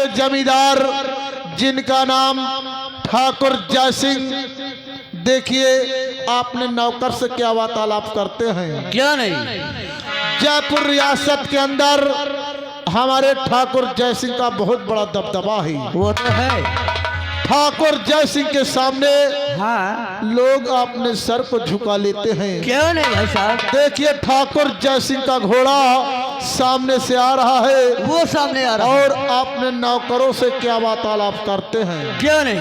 के जमींदार जिनका नाम ठाकुर जय सिंह, देखिए आपने नौकर से क्या वार्तालाप करते हैं? क्या नहीं? जयपुर रियासत के अंदर हमारे ठाकुर जय सिंह का बहुत बड़ा दबदबा है। वो तो है। ठाकुर जय सिंह के सामने हाँ, लोग अपने सर को झुका लेते हैं। क्यों नहीं भाई साहब? देखिए ठाकुर जय सिंह का घोड़ा सामने से आ रहा है वो सामने आ रहा है। और अपने नौकरों से क्या वार्तालाप करते हैं? क्यों नहीं?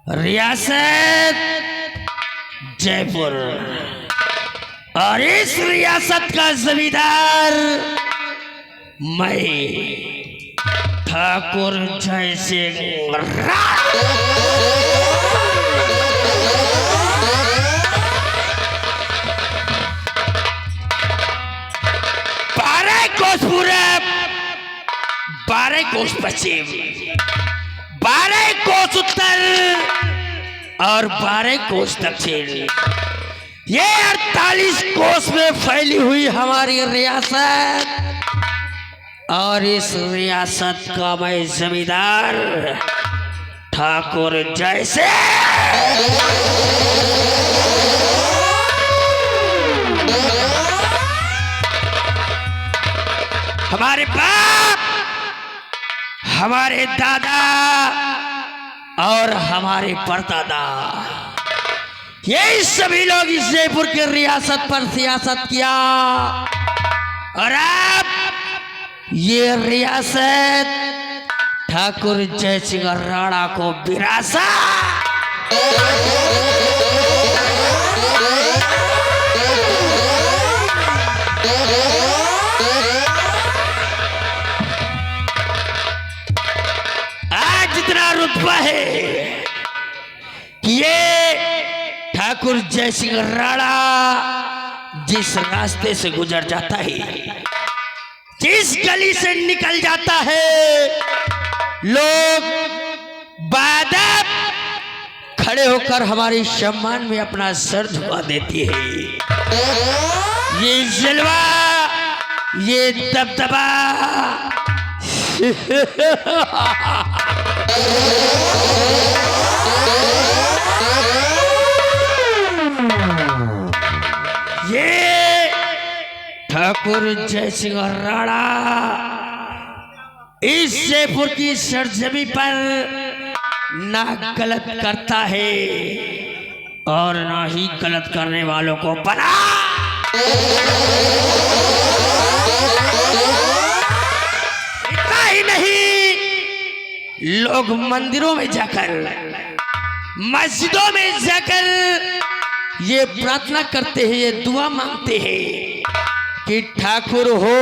रियासत जयपुर और इस रियासत का जमींदार मैं ठाकुर जय सिंह। बारह कोस पूरब, 12 कोस पश्चिम, 12 कोस उत्तर और 12 कोस दक्षिण, ये 48 कोस में फैली हुई हमारी रियासत और इस रियासत का मैं जमींदार ठाकुर जय सिंह। हमारे बाप, हमारे दादा और हमारे परदादा, ये सभी लोग इस जयपुर की रियासत पर सियासत किया और अब ये रियासत ठाकुर जय सिंह राणा को विरासत। आज जितना रुतबा है कि ये ठाकुर जय सिंह राणा जिस रास्ते से गुजर जाता है, जिस गली से निकल जाता है, लोग बादब खड़े होकर हमारे सम्मान में अपना सर झुका देती है। ये जलवा, ये दबदबा ये ठाकुर जय सिंह राणा इस जयपुर की सरजमी पर ना गलत करता है और ना ही गलत करने वालों को बना। इतना ही नहीं, लोग मंदिरों में जाकर, मस्जिदों में जाकर ये प्रार्थना करते हैं, ये दुआ मांगते हैं कि ठाकुर हो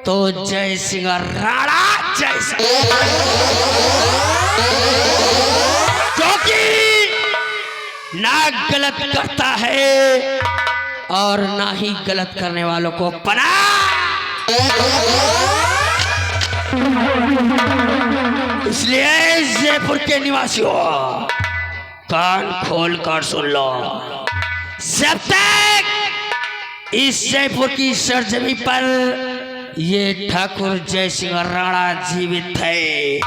तो जय सिंह राणा जय सिंह, क्योंकि ना गलत करता है और ना ही गलत करने वालों को पना। इसलिए जयपुर के निवासियों कान खोल कर सुन लो, जब तक इस जयपुर की सरजमी पर ये ठाकुर जय सिंह राणा जीवित है,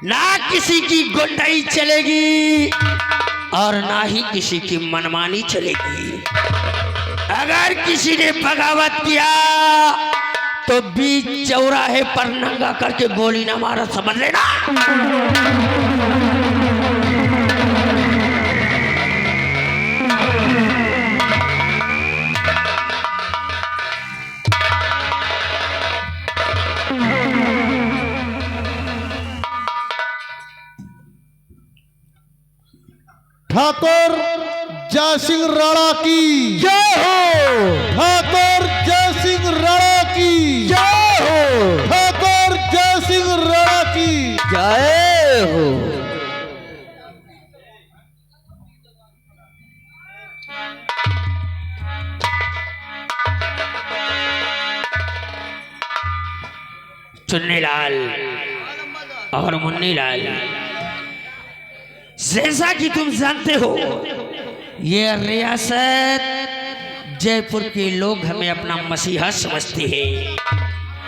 ना किसी की गुंडाई चलेगी और ना ही किसी की मनमानी चलेगी। अगर किसी ने बगावत किया तो बीच चौराहे पर नंगा करके गोली ना मारा, समझ लेना। ठाकुर जय सिंह राणा की जय हो। ठाकुर जय सिंह राणा की जय हो। ठाकुर जय सिंह राणा की जय हो। चुन्नीलाल और मुन्नीलाल, जैसा कि तुम जानते हो ये रियासत जयपुर के लोग हमें अपना मसीहा समझते हैं,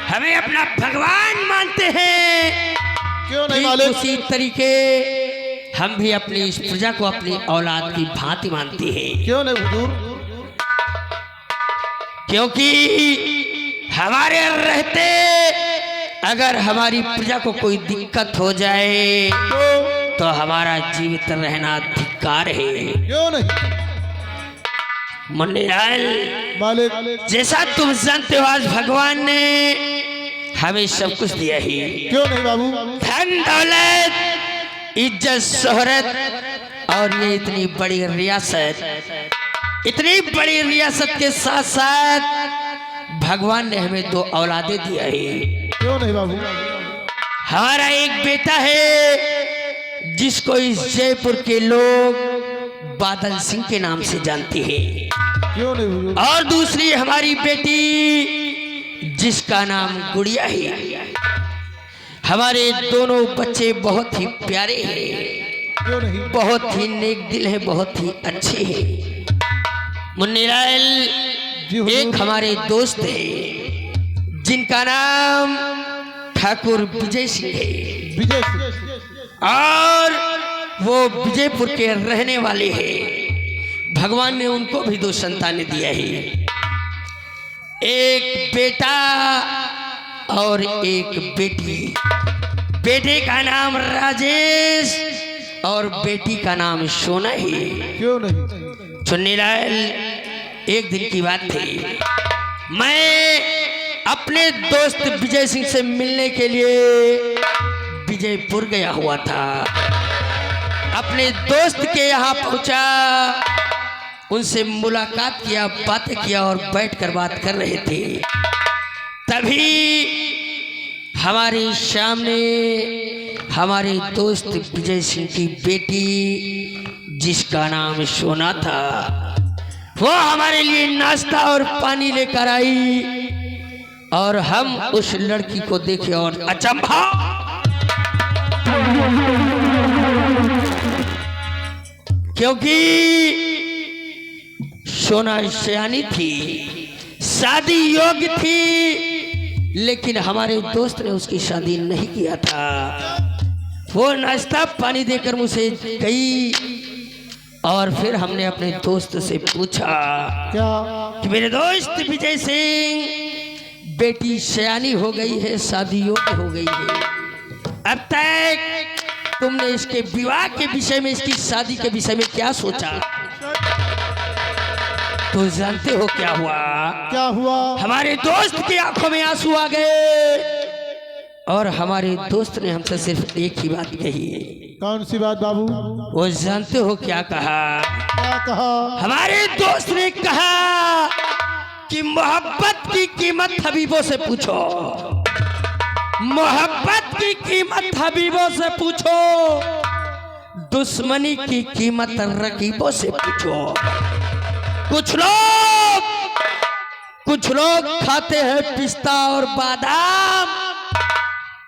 हमें अपना भगवान मानते हैं। क्यों नहीं ठीक मालिक? उसी तरीके हम भी अपनी इस प्रजा को अपनी औलाद की भांति मानते हैं, क्यों नहीं हुजूर? क्योंकि हमारे रहते अगर हमारी प्रजा को कोई दिक्कत हो जाए तो हमारा जीवित रहना धिक्कार है। क्यों नहीं मुन्नीलाल, मालिक? जैसा तुम जानते हो आज भगवान ने हमें सब कुछ दिया ही, क्यों नहीं बाबू? धन दौलत इज्जत शोहरत और ये इतनी बड़ी रियासत, इतनी बड़ी रियासत के साथ साथ भगवान ने हमें 2 औलादे दिया है। क्यों नहीं बाबू? हमारा एक बेटा है जिसको इस जयपुर के लोग बादल सिंह के नाम से जानते हैं, क्यों नहीं हुजूर? और दूसरी हमारी बेटी जिसका नाम गुड़िया है। हमारे दोनों बच्चे बहुत ही प्यारे हैं, क्यों नहीं? बहुत ही नेक दिल है, बहुत ही अच्छे हैं। मुन्नीलाल, जी हुजूर। एक हमारे दोस्त है जिनका नाम ठाकुर विजय सिंह है, विजय सिंह। और वो विजयपुर के रहने वाले हैं। भगवान ने उनको भी 2 संतानें दिया है, एक बेटा और एक बेटी। बेटे का नाम राजेश और बेटी का नाम सोना है। क्यों नहीं? चुन्नीलाल, एक दिन की बात थी, मैं अपने दोस्त विजय सिंह से मिलने के लिए विजयपुर गया हुआ था। अपने दोस्त के यहाँ पहुंचा, उनसे मुलाकात किया, बातें किया और बैठकर बात कर रहे थे। तभी हमारे सामने हमारे दोस्त विजय सिंह की बेटी जिसका नाम सोना था, वो हमारे लिए नाश्ता और पानी लेकर आई और हम उस लड़की को देखे और अचंभा, क्योंकि सोना सयानी थी, शादी योग्य थी, लेकिन हमारे दोस्त ने उसकी शादी नहीं किया था। वो नाश्ता पानी देकर मुझसे गई और फिर हमने अपने दोस्त से पूछा क्या? कि मेरे दोस्त विजय सिंह, बेटी सयानी हो गई है, शादी योग्य हो गई है, अब तक तुमने इसके विवाह के विषय में, इसकी शादी के विषय में क्या सोचा? तो जानते हो क्या हुआ? क्या हुआ? हमारे दोस्त की आंखों में आंसू आ गए और हमारे दोस्त ने हमसे सिर्फ एक ही बात कही। कौन सी बात बाबू? वो जानते हो क्या कहा? क्या कहा? हमारे दोस्त ने कहा कि मोहब्बत की कीमत हबीबों से पूछो, मोहब्बत की कीमत हबीबों से पूछो, दुश्मनी की कीमत रकीबों से पूछो। कुछ लोग खाते हैं पिस्ता और बादाम,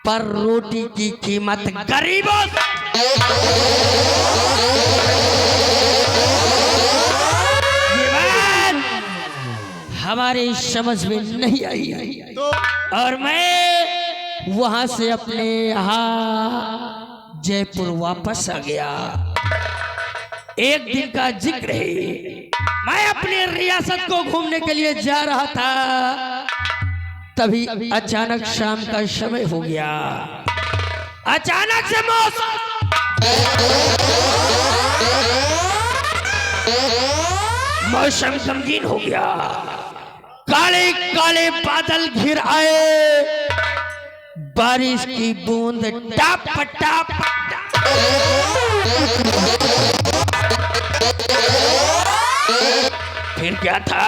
पर रोटी की कीमत गरीबों से। ये बात हमारे समझ में नहीं आई तो और मैं वहां से अपने यहाँ जयपुर वापस आ गया। एक दिन का जिक्र है, मैं अपनी रियासत को घूमने के लिए जा रहा था, तभी अचानक शाम का समय हो गया। अचानक से मौसम गमगीन हो गया, काले काले बादल घिर आए, बारिश की बूंद टप टप। फिर क्या था,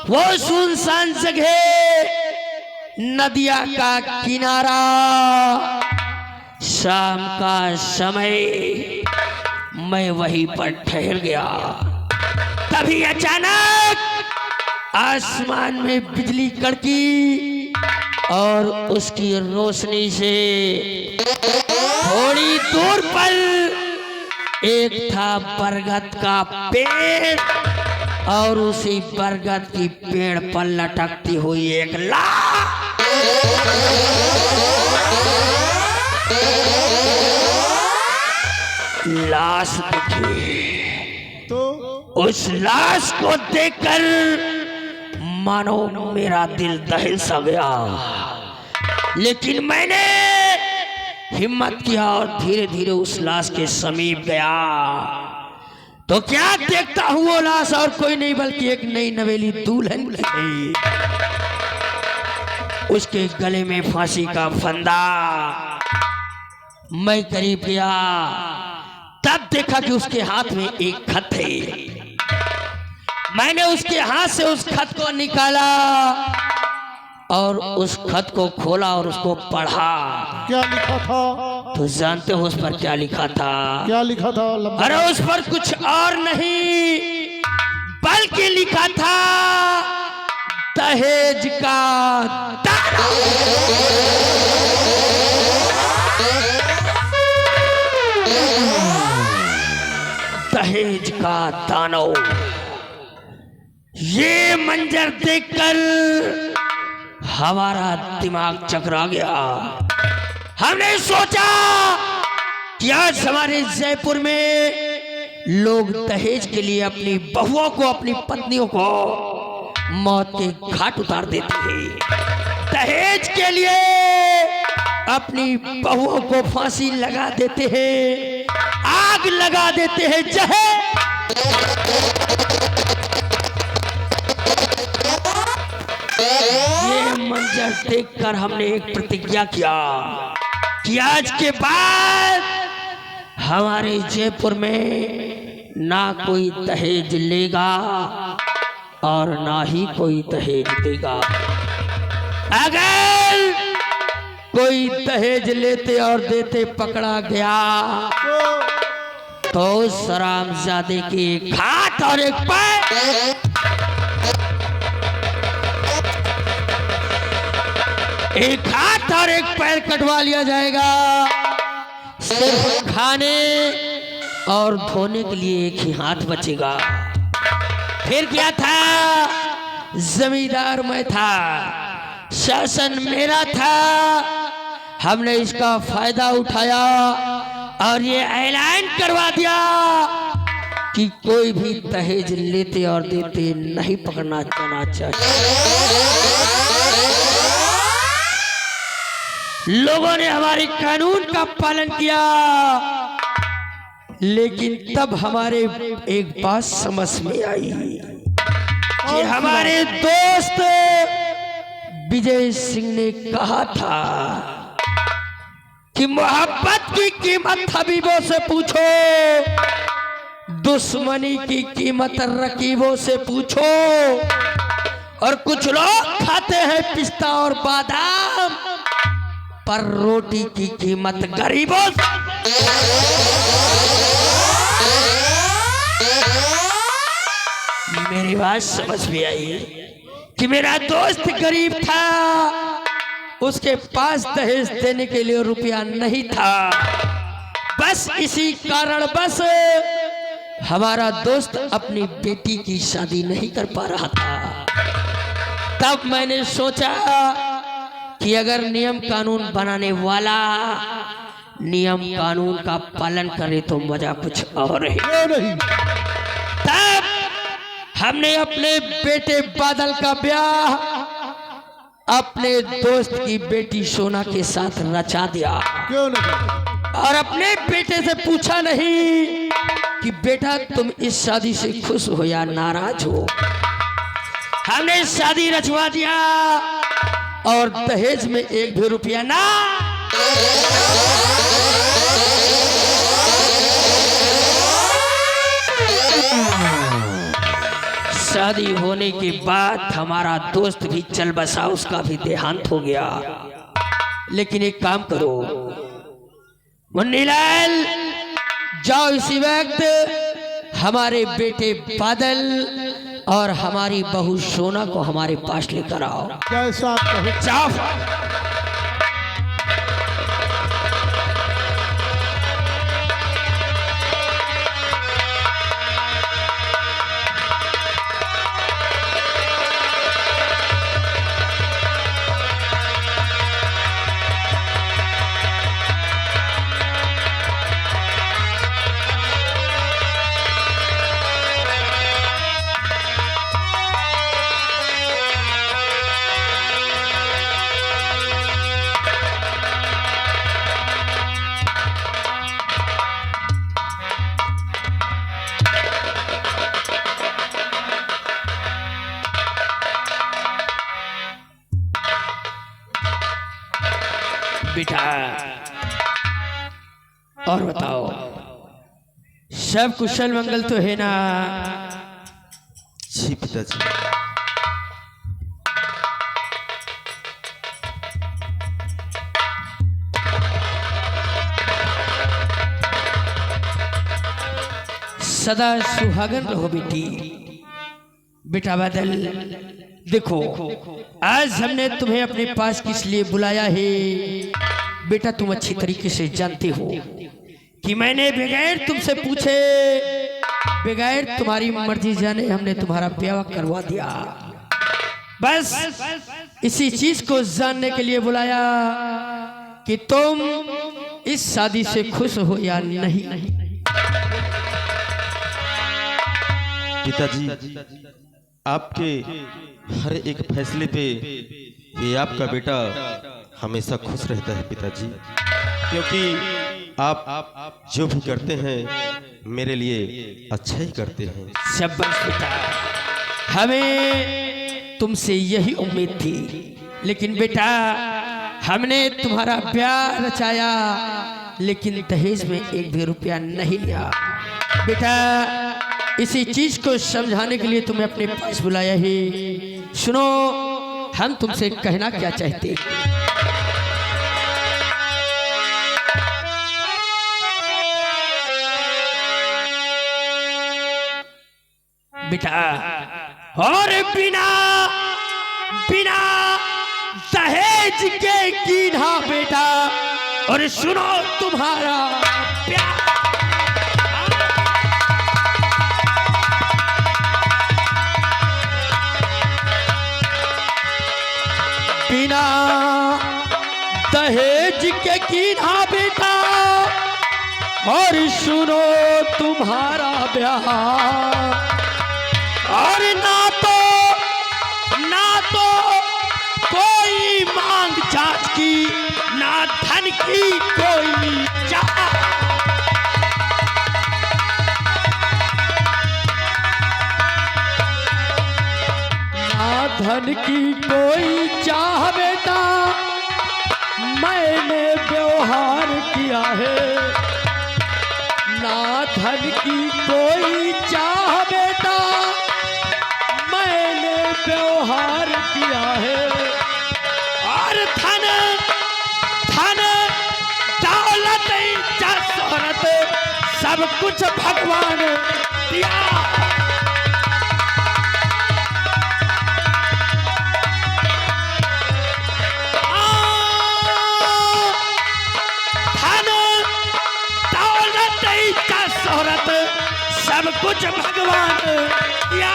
वो सुनसान जगह, नदिया का किनारा, शाम का समय, मैं वहीं पर ठहर गया। तभी अचानक आसमान में बिजली कड़की और उसकी रोशनी से थोड़ी दूर पर एक था बरगद का पेड़ और उसी बरगद की पेड़ पर लटकती हुई एक लाश दिखी। तो उस लाश को देखकर मानो मेरा दिल दहल सा गया, लेकिन मैंने हिम्मत किया और धीरे धीरे उस लाश के समीप गया। तो क्या देखता हूँ, वो लाश और कोई नहीं बल्कि एक नई नवेली दुल्हन थी। उसके गले में फांसी का फंदा। मैं करीब गया, तब देखा कि उसके हाथ में एक खत है। मैंने उसके हाथ से उस खत को निकाला और उस खत को खोला और उसको पढ़ा। क्या लिखा था? तो जानते हो उस पर क्या लिखा था? क्या लिखा था? अरे उस पर कुछ और नहीं बल्कि लिखा था दहेज का दाना। दहेज का दानव। ये मंजर देखकर हमारा दिमाग चकरा गया। हमने सोचा कि आज हमारे जयपुर में लोग दहेज के लिए अपनी बहुओं को, अपनी पत्नियों को मौत के घाट उतार देते हैं। दहेज के लिए अपनी बहुओं को फांसी लगा देते हैं, आग लगा देते हैं। चाहे ये मंजर देखकर हमने एक प्रतिज्ञा किया कि आज के बाद हमारे जयपुर में ना कोई दहेज लेगा और ना ही कोई दहेज देगा। अगर कोई दहेज लेते और देते पकड़ा गया तो सरामजादे के एक हाथ और एक पैर, एक हाथ और एक पैर कटवा लिया जाएगा। सिर्फ खाने और धोने के लिए एक ही हाथ बचेगा। फिर क्या था, जमींदार मैं था, शासन मेरा था। हमने इसका फायदा उठाया और ये ऐलान करवा दिया कि कोई भी दहेज लेते और देते नहीं पकड़ना जाना चाहिए। लोगों ने हमारे कानून का पालन किया, लेकिन तब हमारे एक बात समझ में आई कि हमारे दोस्त विजय सिंह ने कहा था कि मोहब्बत की कीमत हबीबों से पूछो, दुश्मनी की कीमत रकीबों से पूछो। और कुछ लोग खाते हैं पिस्ता और बादाम, पर रोटी की कीमत गरीबों से। मेरी बात समझ में आई कि मेरा दोस्त गरीब था, उसके पास दहेज देने के लिए रुपया नहीं था। बस इसी कारण बस हमारा दोस्त अपनी बेटी की शादी नहीं कर पा रहा था, तब मैंने सोचा कि अगर नियम कानून बनाने वाला नियम कानून का पालन करे तो मजा कुछ और है। क्यों नहीं? तब हमने अपने बेटे बादल का ब्याह अपने दोस्त की बेटी सोना के साथ रचा दिया क्यों नहीं? और अपने बेटे से पूछा नहीं कि बेटा तुम इस शादी से खुश हो या नाराज हो। हमने शादी रचवा दिया और दहेज में एक भी रुपया ना। शादी होने के बाद हमारा दोस्त भी चल बसा, उसका भी देहांत हो गया। लेकिन एक काम करो मुन्नीलाल, जाओ इसी वक्त हमारे बेटे बादल और हमारी बहू सोना को हमारे पास लेकर आओ। जैसा आप कहो। जाओ। बेटा और बताओ, सब कुशल मंगल तो है ना? जी पिताजी। सदा सुहागन रहो बेटी। बेटा बादल देखो, आज हमने तुम्हें अपने पास किस लिए बुलाया है। बेटा तुम अच्छी तरीके से जानते हो कि मैंने बगैर तुमसे पूछे, बगैर तुम्हारी मर्जी जाने हमने तुम्हारा ब्याह करवा दिया। बस इसी चीज को जानने के लिए बुलाया कि तुम इस शादी से खुश हो या नहीं। पिताजी, आपके हर एक फैसले पे ये आपका बेटा हमेशा खुश रहता है पिताजी, क्योंकि आप जो भी करते हैं मेरे लिए अच्छा ही करते हैं। शाबाश बेटा, हमें तुमसे यही उम्मीद थी। लेकिन बेटा हमने तुम्हारा ब्याह रचाया, लेकिन दहेज में एक भी रुपया नहीं लिया। बेटा इसी चीज को समझाने के लिए तुम्हें अपने पास बुलाया है। सुनो, हम तुमसे कहना क्या चाहते। बेटा और बिना बिना दहेज के कीन्हा बेटा, और सुनो तुम्हारा प्यार। बिना दहेज के कीन्हा बेटा, और सुनो तुम्हारा ब्याह। और ना तो कोई मांग जात की, ना धन की कोई चाह। ना धन की कोई चाह बेटा, मैंने व्यवहार किया है। ना धन की कोई चाह बेटा, मैंने व्यवहार किया है। और धन दौलत शोहरत सब कुछ भगवान दिया। सब कुछ भगवान दिया।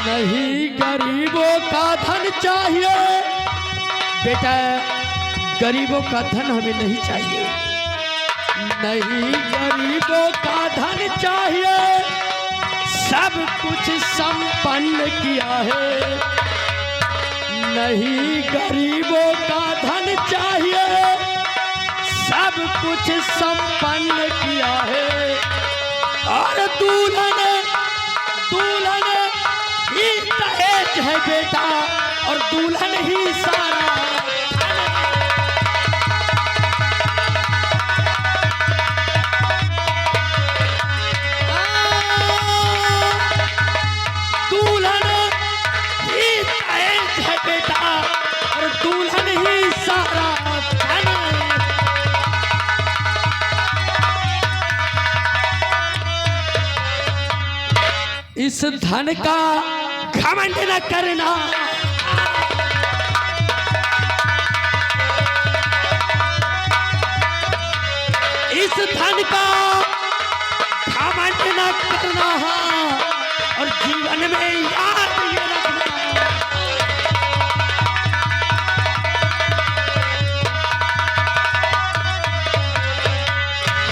नहीं गरीबों का धन चाहिए बेटा, गरीबों का धन हमें नहीं चाहिए। नहीं गरीबों का धन चाहिए, सब कुछ संपन्न किया है। नहीं गरीबों का धन चाहिए, सब कुछ संपन्न किया है। और दुल्हन दुल्हन ही दहेज है बेटा, और दुल्हन ही सारा धन है। दुल्हन ही दहेज है बेटा, और दुल्हन ही सारा धन है। इस धन का घमंड न करना, इस धन का घमंड न करना, और जीवन में याद ये रखना।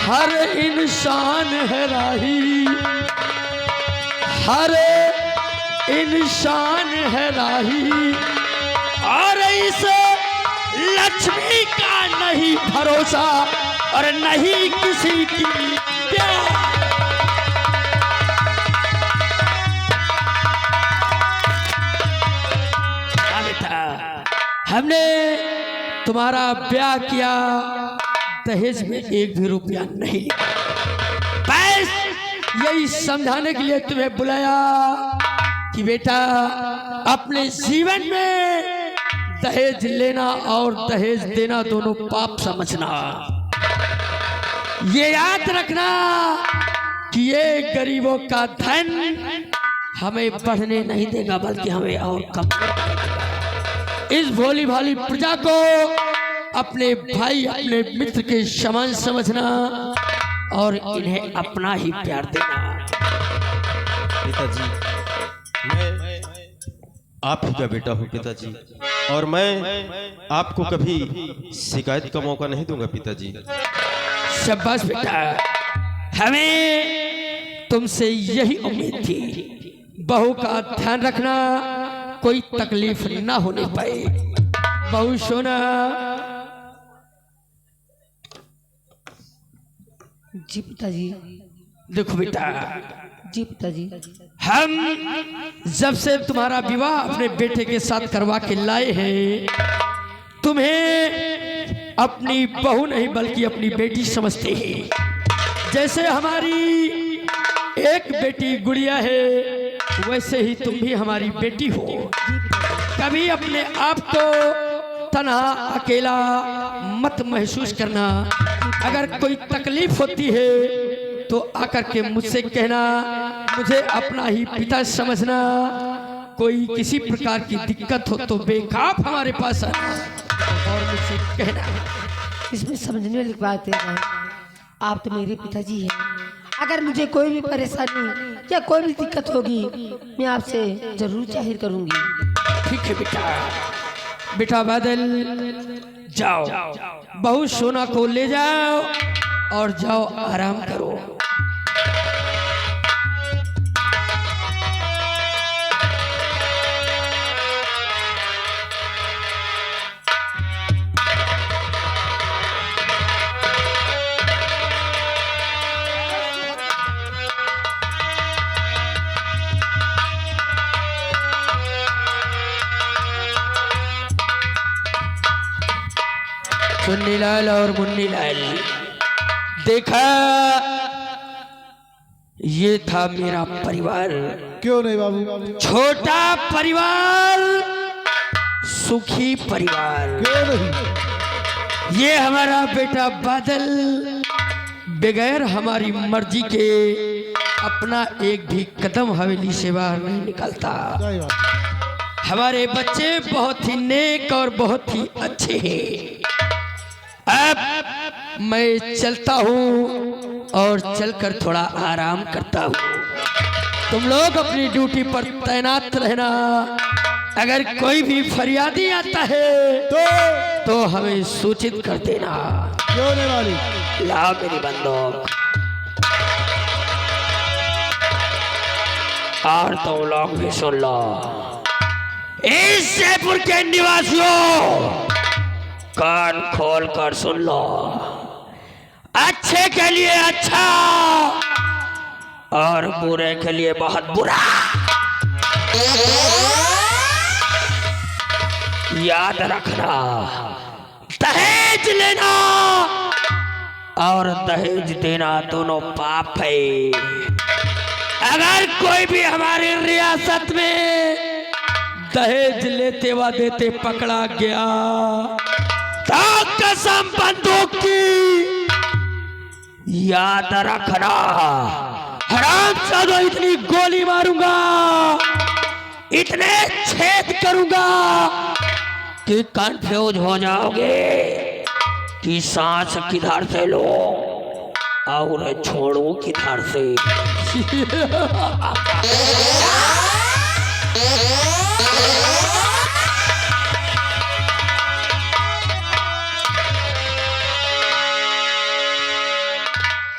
हर इंसान है राही, हर इंसान है राही, और इस लक्ष्मी का नहीं भरोसा, और नहीं किसी की प्यार। बेटा, हमने तुम्हारा ब्याह किया, दहेज में एक भी रुपया नहीं, बस यही समझाने के लिए तुम्हें बुलाया कि बेटा अपने जीवन में दहेज लेना और दहेज देना दोनों पाप समझना। ये याद रखना कि ये गरीबों का धन हमें बढ़ने नहीं देगा, बल्कि हमें और कम। इस भोली भाली प्रजा को अपने भाई अपने मित्र के समान समझना, और इन्हें अपना ही प्यार देना। पिताजी, मैं आप ही का बेटा हूँ पिताजी, और मैं आपको कभी शिकायत का मौका नहीं दूंगा पिताजी। शाबाश बेटा, हमें तुमसे यही उम्मीद थी। बहू का ध्यान रखना, कोई तकलीफ ना होने पाए। बहू सोना। जी पिताजी। देखो बेटा, जी पिताजी। हम जब से तुम्हारा विवाह अपने बेटे के साथ करवा के लाए हैं, तुम्हें अपनी बहू नहीं बल्कि अपनी बेटी समझते हैं। जैसे हमारी एक बेटी गुड़िया है, वैसे ही तुम भी हमारी बेटी हो। कभी अपने आप को तन्हा अकेला मत महसूस करना। अगर कोई तकलीफ होती है तो आकर के मुझसे कहना, मुझे अपना ही पिता समझना। कोई किसी प्रकार की दिक्कत हो तो बेखौफ हमारे पास आना और मुझसे कहना। इसमें समझने वाली बात है, आप तो मेरे पिताजी हैं। अगर मुझे कोई भी परेशानी या कोई भी दिक्कत होगी, मैं आपसे जरूर जाहिर करूंगी। ठीक है बेटा। बेटा बादल, जाओ बहू सोना को ले जाओ और जाओ आराम करो। चुन्नीलाल और मुन्नीलाल, देखा ये था मेरा परिवार। क्यों नहीं बाबू? छोटा परिवार, सुखी परिवार। क्यों नहीं? ये हमारा बेटा बादल बगैर हमारी मर्जी के अपना एक भी कदम हवेली से बाहर नहीं निकलता। सही बात। हमारे बच्चे बहुत ही नेक और बहुत ही अच्छे हैं। अब मैं चलता हूँ और चलकर थोड़ा आराम करता हूँ। तुम लोग अपनी ड्यूटी पर तैनात रहना। अगर कोई भी फरियादी आता है तो हमें सूचित कर देना। क्यों नहीं वाली? लाओ मेरी बंदूक। और तुम लोग भी सुन लो, इस जयपुर के निवासियों कान खोल कर सुन लो। अच्छे के लिए अच्छा और बुरे के लिए बहुत बुरा। याद रखना, दहेज लेना और दहेज देना दोनों पाप है। अगर कोई भी हमारी रियासत में दहेज लेते व देते पकड़ा गया तो कसम बंदूक की याद रखना, हरामजादा इतनी गोली मारूंगा, इतने छेद करूंगा कि कंफ्यूज हो जाओगे कि सांस किधर से लो और छोड़ो किधर से।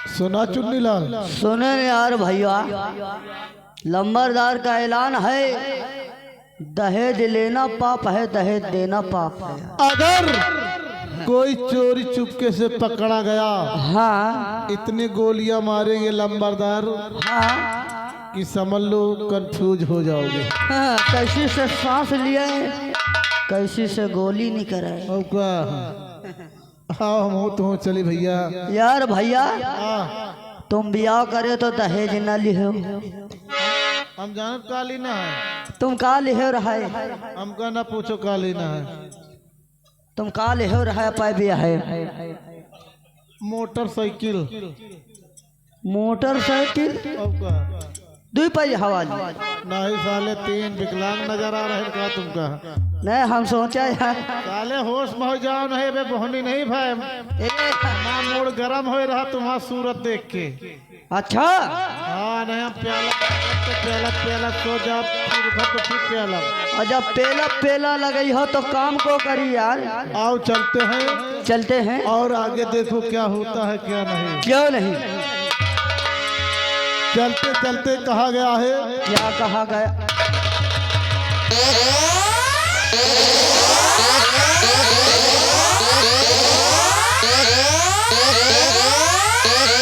सुना चुन्नी लाल? सुने यार भैया, लंबरदार का ऐलान है, दहेज लेना पाप है, दहेज देना पाप है। अगर कोई चोरी चुपके से पकड़ा गया, हाँ इतनी गोलियां मारेंगे लंबरदार हाँ कि समझ लो कंफ्यूज हो जाओगे। हाँ, कैसी से सांस लिए, कैसी से गोली नहीं करे। और क्या? हाँ हम हो तो चली भैया। यार भैया, हाँ, तुम ब्याह करे तो दहेज न लिहो। हम जानत का लेना है? तुम का लिहो रहा है? हमका ना पूछो का लेना है। तुम का लिहो रहा है? पाए ब्याह है मोटरसाइकिल। मोटरसाइकिल और क्या? 2 पहिया हवाली। नहीं साले 3 विकलांग नजर आ रहे हैं का तुमका? नहीं, हम सोचा यार साले होश में हो जाओ, नहीं बे बहनी नहीं भाई। मां मूड गरम हो रहा तुम्हारा सूरत देख के। अच्छा हाँ नहीं, हम प्याला प्याला प्याला सो जा, फिर प्याला। और जब पेला पेला लगी हो तो काम को करी यार। आओ चलते हैं, चलते हैं और आगे देखो क्या होता है क्या नहीं। क्यों नहीं? चलते चलते कहा गया है, क्या कहा गया?